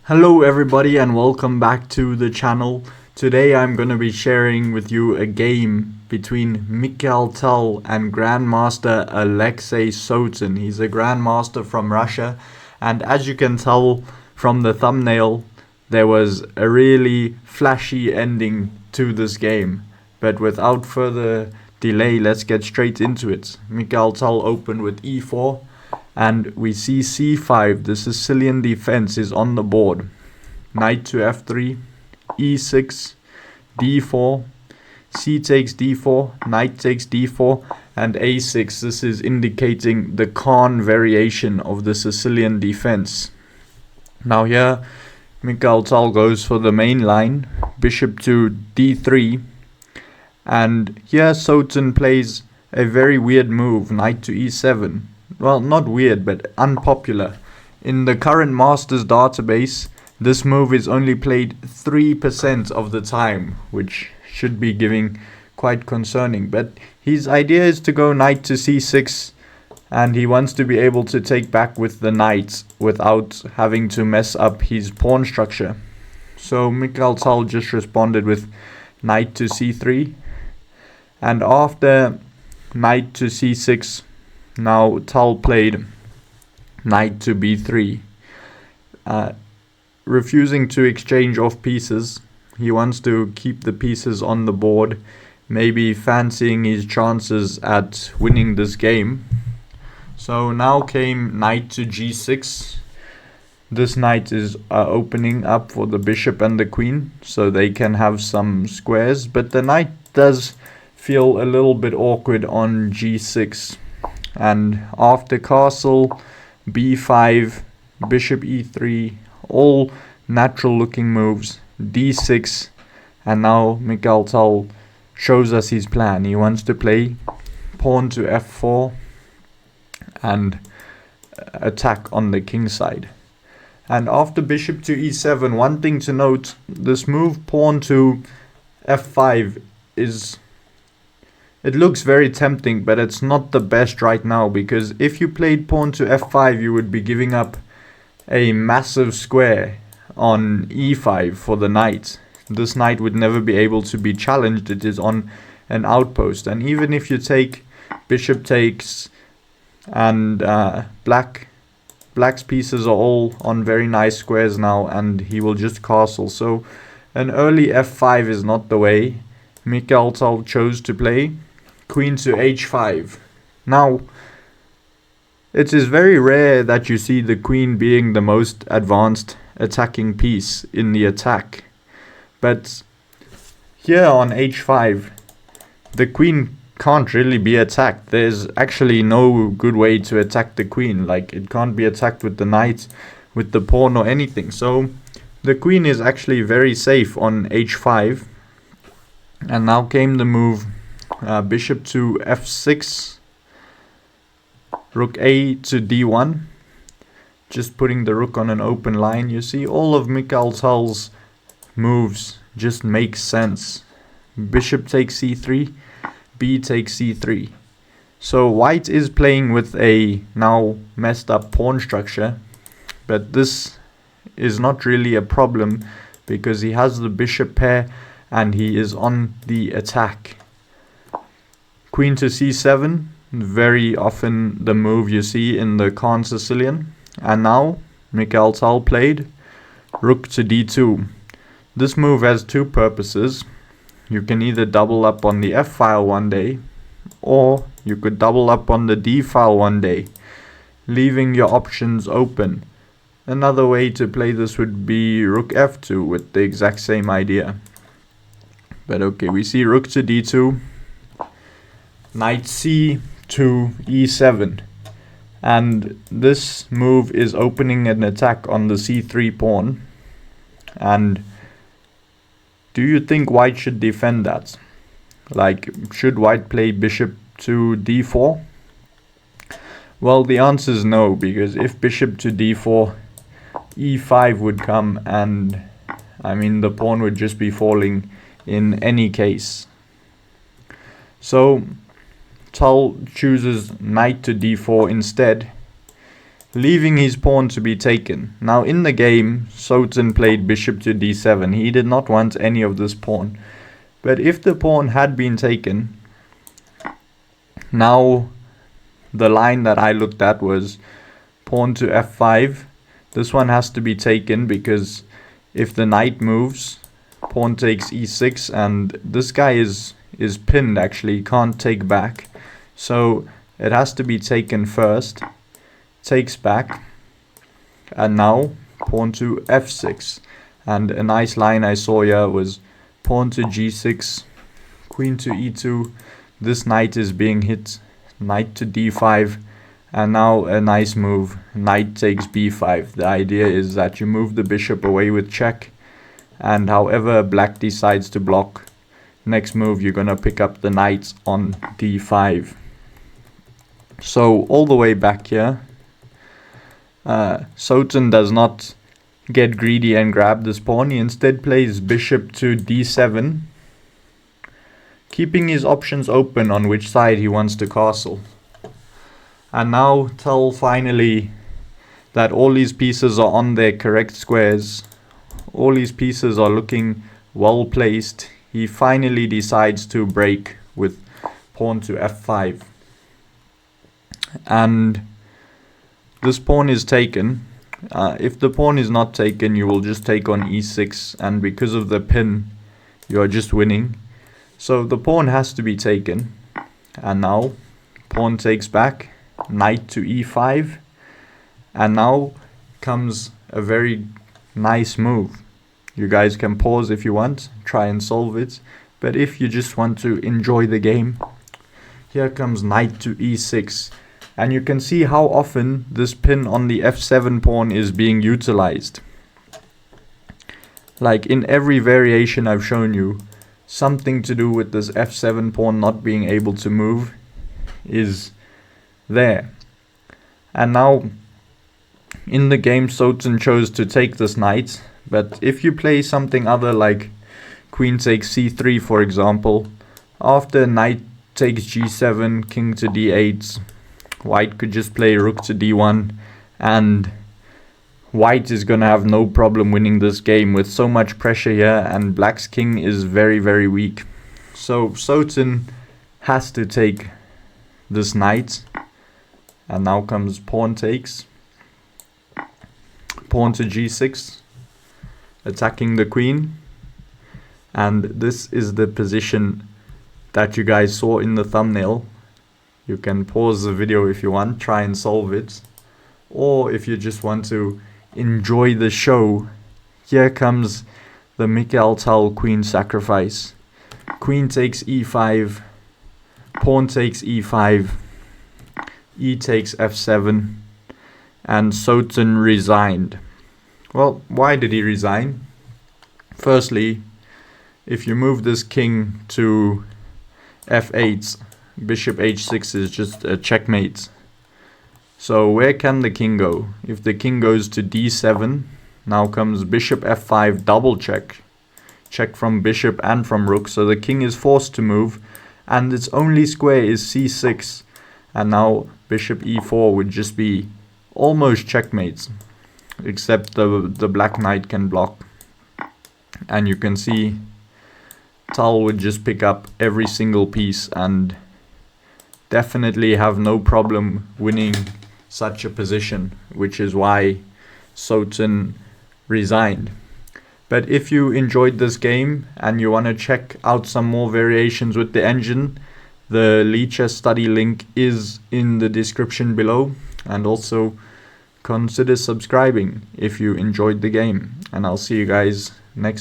Hello everybody and welcome back to the channel. Today I'm going to be sharing with you a game between Mikhail Tal and Grandmaster Alexei Sotin. He's a Grandmaster from Russia, and as you can tell from the thumbnail, there was a really flashy ending to this game. But without further delay, let's get straight into it. Mikhail Tal opened with e4. And we see c5, the Sicilian defense is on the board. Knight to f3, e6, d4, c takes d4, knight takes d4, and a6. This is indicating the Khan variation of the Sicilian defense. Now here, Mikhail Tal goes for the main line, bishop to d3. And here Sotin plays a very weird move, knight to e7. Well, not weird, but unpopular. In the current Masters database, this move is only played 3% of the time, which should be giving quite concerning. But his idea is to go knight to c6, and he wants to be able to take back with the knight without having to mess up his pawn structure. So Mikhail Tal just responded with knight to c3, and after knight to c6, now Tal played knight to b3, refusing to exchange off pieces. He wants to keep the pieces on the board, maybe fancying his chances at winning this game. So now came knight to g6. This knight is opening up for the bishop and the queen, so they can have some squares, but the knight does feel a little bit awkward on g6. And after castle, b5, bishop e3, all natural looking moves, d6, and now Mikhail Tal shows us his plan. He wants to play pawn to f4 and attack on the king side. And after bishop to e7, one thing to note, this move pawn to f5 it looks very tempting, but it's not the best right now, because if you played pawn to f5, you would be giving up a massive square on e5 for the knight. This knight would never be able to be challenged. It is on an outpost, and even if you take bishop takes and black's pieces are all on very nice squares now, and he will just castle. So an early f5 is not the way. Mikhail Tal chose to play queen to h5. Now, it is very rare that you see the queen being the most advanced attacking piece in the attack. But here on h5, the queen can't really be attacked. There's actually no good way to attack the queen. Like, it can't be attacked with the knight, with the pawn or anything. So the queen is actually very safe on h5. And now came the move bishop to f6, rook a to d1, just putting the rook on an open line. You see, all of Mikhail Tal's moves just make sense. Bishop takes c3, b takes c3. So white is playing with a now messed up pawn structure, but this is not really a problem because he has the bishop pair and he is on the attack. Queen to c7, very often the move you see in the Khan Sicilian. And now Mikhail Tal played rook to d2. This move has two purposes. You can either double up on the f-file one day, or you could double up on the d-file one day, leaving your options open. Another way to play this would be rook f2 with the exact same idea. But okay, we see rook to d2, knight c to e7, and this move is opening an attack on the c3 pawn. And do you think white should defend that? Like, should white play bishop to d4? Well, the answer is no, because if bishop to d4, e5 would come, and I mean the pawn would just be falling in any case. So Tal chooses knight to d4 instead. leaving his pawn to be taken. Now in the game, Sultan played bishop to d7. He did not want any of this pawn. But if the pawn had been taken, now the line that I looked at was pawn to f5. This one has to be taken because if the knight moves, pawn takes e6, and this guy is pinned actually, can't take back. So it has to be taken first. Takes back, and now pawn to f6. And a nice line I saw here was pawn to g6, queen to e2. This knight is being hit, knight to d5, and now a nice move, knight takes b5. The idea is that you move the bishop away with check, and however black decides to block, next move you're gonna pick up the knight on d5. So all the way back here, Sultan does not get greedy and grab this pawn. He instead plays bishop to d7, keeping his options open on which side he wants to castle. And now Tal finally, that all these pieces are on their correct squares, all these pieces are looking well placed, he finally decides to break with pawn to f5. And this pawn is taken. If the pawn is not taken, you will just take on e6, and because of the pin, you are just winning. So the pawn has to be taken, and now pawn takes back, knight to e5, and now comes a very nice move. You guys can pause if you want, try and solve it, but if you just want to enjoy the game, here comes knight to e6. And you can see how often this pin on the f7 pawn is being utilized. Like in every variation I've shown you, something to do with this f7 pawn not being able to move is there. And now in the game, Sultan chose to take this knight, but if you play something other like queen takes c3 for example, after knight takes g7, king to d8, white could just play rook to d1, and white is gonna have no problem winning this game with so much pressure here, and black's king is very, very weak. So Sultan has to take this knight, and now comes pawn takes, pawn to g6, attacking the queen, and this is the position that you guys saw in the thumbnail. You can pause the video if you want, try and solve it. Or if you just want to enjoy the show, here comes the Mikhail Tal queen sacrifice. Queen takes e5, pawn takes e5, e takes f7, and Sultan resigned. Well, why did he resign? Firstly, if you move this king to f8, bishop h6 is just a checkmate. So where can the king go? If the king goes to d7, now comes bishop f5, double check. Check from bishop and from rook, so the king is forced to move, and its only square is c6. And now bishop e4 would just be almost checkmates, except the black knight can block. And you can see Tal would just pick up every single piece and definitely have no problem winning such a position, which is why Sultan resigned. But if you enjoyed this game and you want to check out some more variations with the engine, the Lichess study link is in the description below, and also consider subscribing if you enjoyed the game, and I'll see you guys next time.